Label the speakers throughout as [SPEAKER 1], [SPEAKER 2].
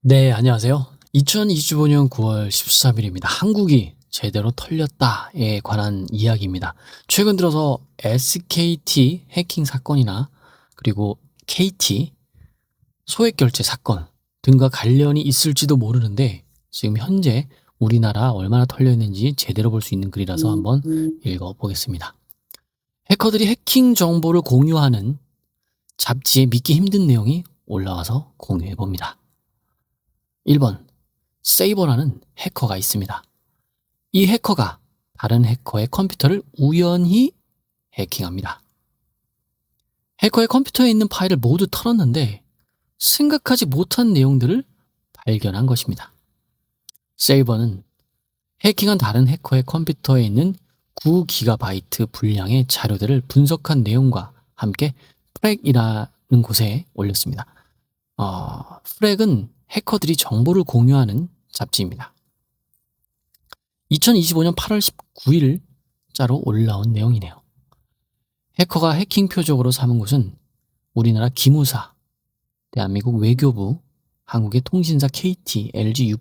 [SPEAKER 1] 네, 안녕하세요. 2025년 9월 13일입니다. 한국이 제대로 털렸다에 관한 이야기입니다. 최근 들어서 SKT 해킹 사건이나 그리고 KT 소액 결제 사건 등과 관련이 있을지도 모르는데 지금 현재 우리나라 얼마나 털려 있는지 제대로 볼 수 있는 글이라서 한번 읽어보겠습니다. 해커들이 해킹 정보를 공유하는 잡지에 믿기 힘든 내용이 올라와서 공유해봅니다. 1번, 세이버라는 해커가 있습니다. 이 해커가 다른 해커의 컴퓨터를 우연히 해킹합니다. 해커의 컴퓨터에 있는 파일을 모두 털었는데 생각하지 못한 내용들을 발견한 것입니다. 세이버는 해킹한 다른 해커의 컴퓨터에 있는 9GB 분량의 자료들을 분석한 내용과 함께 프렉이라는 곳에 올렸습니다. 프렉은 해커들이 정보를 공유하는 잡지입니다. 2025년 8월 19일자로 올라온 내용이네요. 해커가 해킹 표적으로 삼은 곳은 우리나라 기무사, 대한민국 외교부, 한국의 통신사 KT, LG U+,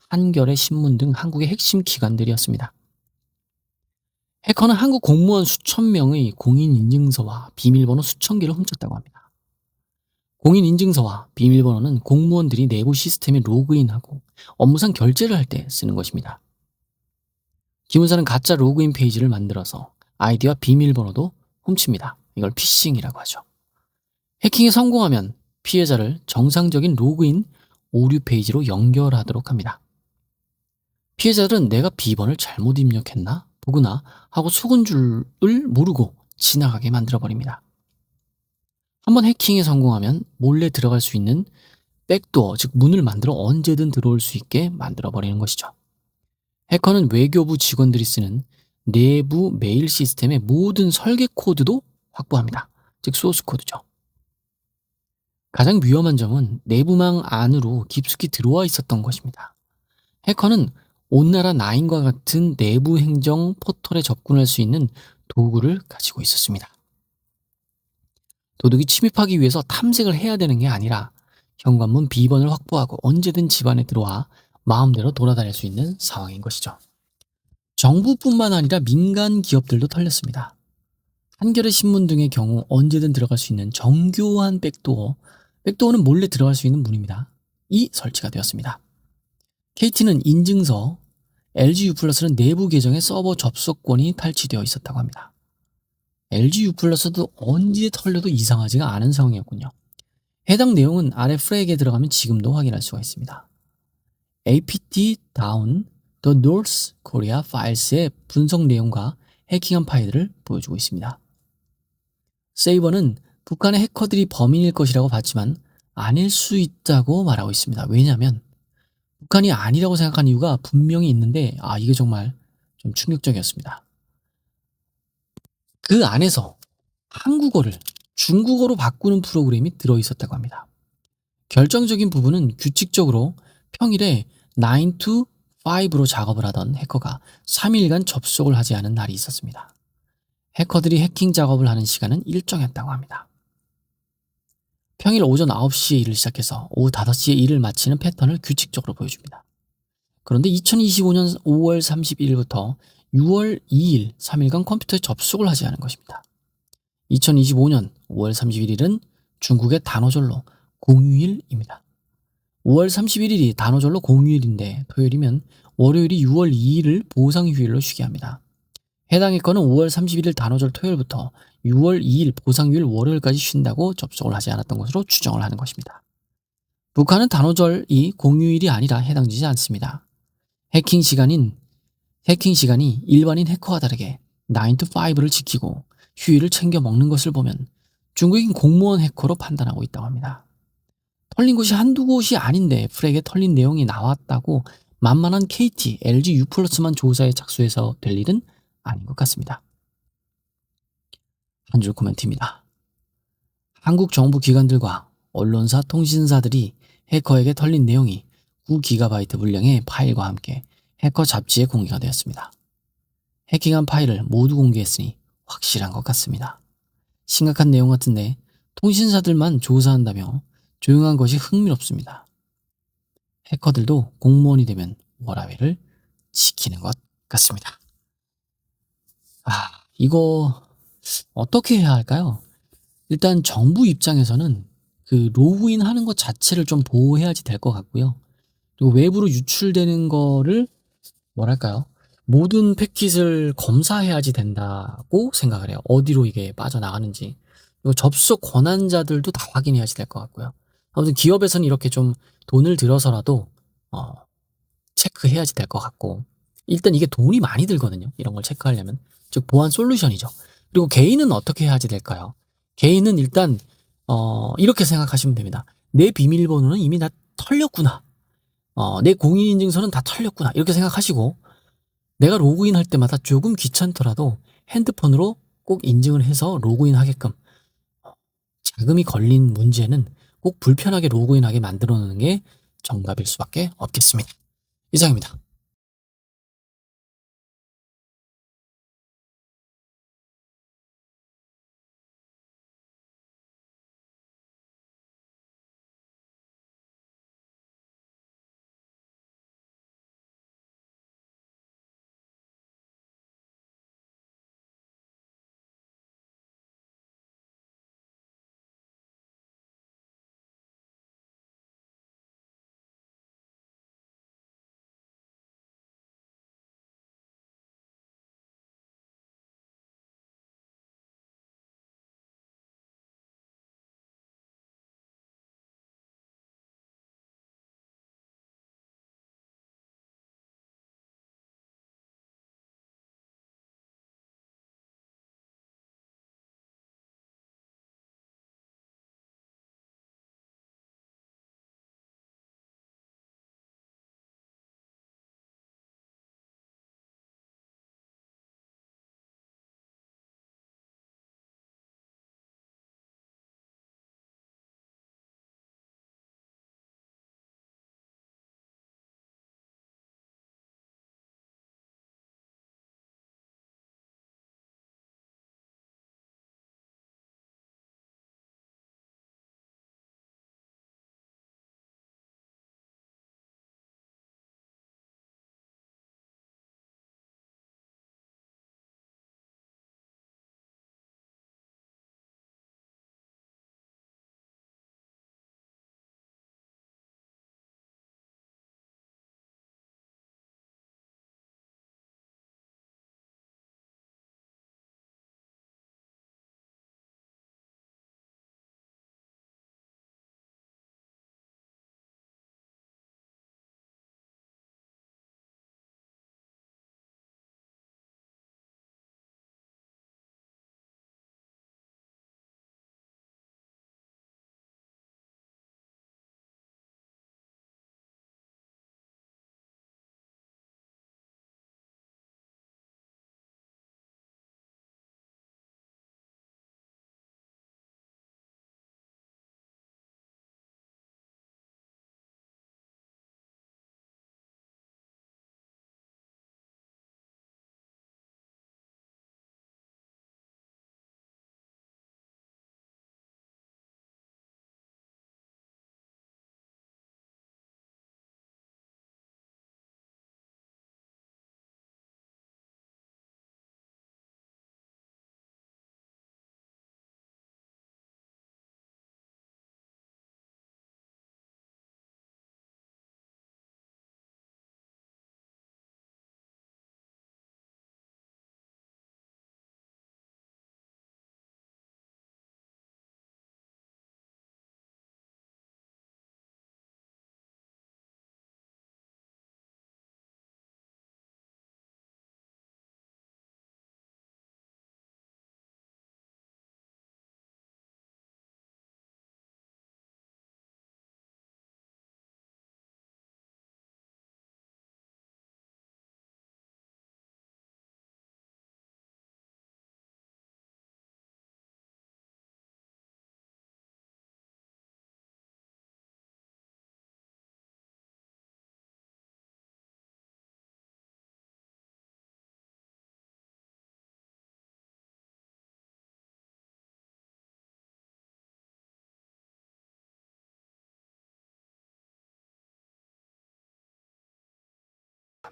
[SPEAKER 1] 한겨레 신문 등 한국의 핵심 기관들이었습니다. 해커는 한국 공무원 수천 명의 공인인증서와 비밀번호 수천 개를 훔쳤다고 합니다. 공인인증서와 비밀번호는 공무원들이 내부 시스템에 로그인하고 업무상 결제를 할 때 쓰는 것입니다. 기무사는 가짜 로그인 페이지를 만들어서 아이디와 비밀번호도 훔칩니다. 이걸 피싱이라고 하죠. 해킹에 성공하면 피해자를 정상적인 로그인 오류 페이지로 연결하도록 합니다. 피해자들은 내가 비번을 잘못 입력했나 보구나 하고 속은 줄을 모르고 지나가게 만들어버립니다. 한번 해킹에 성공하면 몰래 들어갈 수 있는 백도어, 즉 문을 만들어 언제든 들어올 수 있게 만들어버리는 것이죠. 해커는 외교부 직원들이 쓰는 내부 메일 시스템의 모든 설계 코드도 확보합니다. 즉 소스 코드죠. 가장 위험한 점은 내부망 안으로 깊숙이 들어와 있었던 것입니다. 해커는 온나라 9과 같은 내부 행정 포털에 접근할 수 있는 도구를 가지고 있었습니다. 도둑이 침입하기 위해서 탐색을 해야 되는 게 아니라 현관문 비번을 확보하고 언제든 집안에 들어와 마음대로 돌아다닐 수 있는 상황인 것이죠. 정부뿐만 아니라 민간 기업들도 털렸습니다. 한겨레 신문 등의 경우 언제든 들어갈 수 있는 정교한 백도어는 몰래 들어갈 수 있는 문입니다. 이 설치가 되었습니다. KT는 인증서, LG U+는 내부 계정의 서버 접속권이 탈취되어 있었다고 합니다. LG U+도 언제 털려도 이상하지가 않은 상황이었군요. 해당 내용은 아래 프렉에 들어가면 지금도 확인할 수가 있습니다. apt down the North Korea files의 분석 내용과 해킹한 파일들을 보여주고 있습니다. 세이버는 북한의 해커들이 범인일 것이라고 봤지만 아닐 수 있다고 말하고 있습니다. 왜냐하면 북한이 아니라고 생각한 이유가 분명히 있는데 이게 정말 좀 충격적이었습니다. 그 안에서 한국어를 중국어로 바꾸는 프로그램이 들어있었다고 합니다. 결정적인 부분은 규칙적으로 평일에 9 to 5로 작업을 하던 해커가 3일간 접속을 하지 않은 날이 있었습니다. 해커들이 해킹 작업을 하는 시간은 일정했다고 합니다. 평일 오전 9시에 일을 시작해서 오후 5시에 일을 마치는 패턴을 규칙적으로 보여줍니다. 그런데 2025년 5월 31일부터 6월 2일 3일간 컴퓨터에 접속을 하지 않은 것입니다. 2025년 5월 31일은 중국의 단오절로 공휴일입니다. 5월 31일이 단오절로 공휴일인데 토요일이면 월요일이 6월 2일을 보상휴일로 쉬게 합니다. 해당 해커는 5월 31일 단오절 토요일부터 6월 2일 보상휴일 월요일까지 쉰다고 접속을 하지 않았던 것으로 추정을 하는 것입니다. 북한은 단오절이 공휴일이 아니라 해당되지 않습니다. 해킹 시간이 일반인 해커와 다르게 9 to 5를 지키고 휴일을 챙겨 먹는 것을 보면 중국인 공무원 해커로 판단하고 있다고 합니다. 털린 곳이 한두 곳이 아닌데 프렉에 털린 내용이 나왔다고 만만한 KT, LG U+만 조사에 착수해서 될 일은 아닌 것 같습니다. 한 줄 코멘트입니다. 한국 정부 기관들과 언론사, 통신사들이 해커에게 털린 내용이 9GB 분량의 파일과 함께 해커 잡지에 공개가 되었습니다. 해킹한 파일을 모두 공개했으니 확실한 것 같습니다. 심각한 내용 같은데 통신사들만 조사한다며 조용한 것이 흥미롭습니다. 해커들도 공무원이 되면 워라밸을 지키는 것 같습니다. 이거 어떻게 해야 할까요? 일단 정부 입장에서는 그 로그인 하는 것 자체를 좀 보호해야지 될 것 같고요. 그리고 외부로 유출되는 거를 뭐랄까요? 모든 패킷을 검사해야지 된다고 생각을 해요. 어디로 이게 빠져나가는지. 그리고 접속 권한자들도 다 확인해야지 될 것 같고요. 아무튼 기업에서는 이렇게 좀 돈을 들여서라도 어, 체크해야지 될 것 같고, 일단 이게 돈이 많이 들거든요. 이런 걸 체크하려면. 즉 보안 솔루션이죠. 그리고 개인은 어떻게 해야지 될까요? 개인은 일단 이렇게 생각하시면 됩니다. 내 비밀번호는 이미 다 털렸구나. 내 공인인증서는 다 털렸구나. 이렇게 생각하시고, 내가 로그인할 때마다 조금 귀찮더라도 핸드폰으로 꼭 인증을 해서 로그인하게끔, 자금이 걸린 문제는 꼭 불편하게 로그인하게 만들어 놓는 게 정답일 수밖에 없겠습니다. 이상입니다.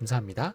[SPEAKER 1] 감사합니다.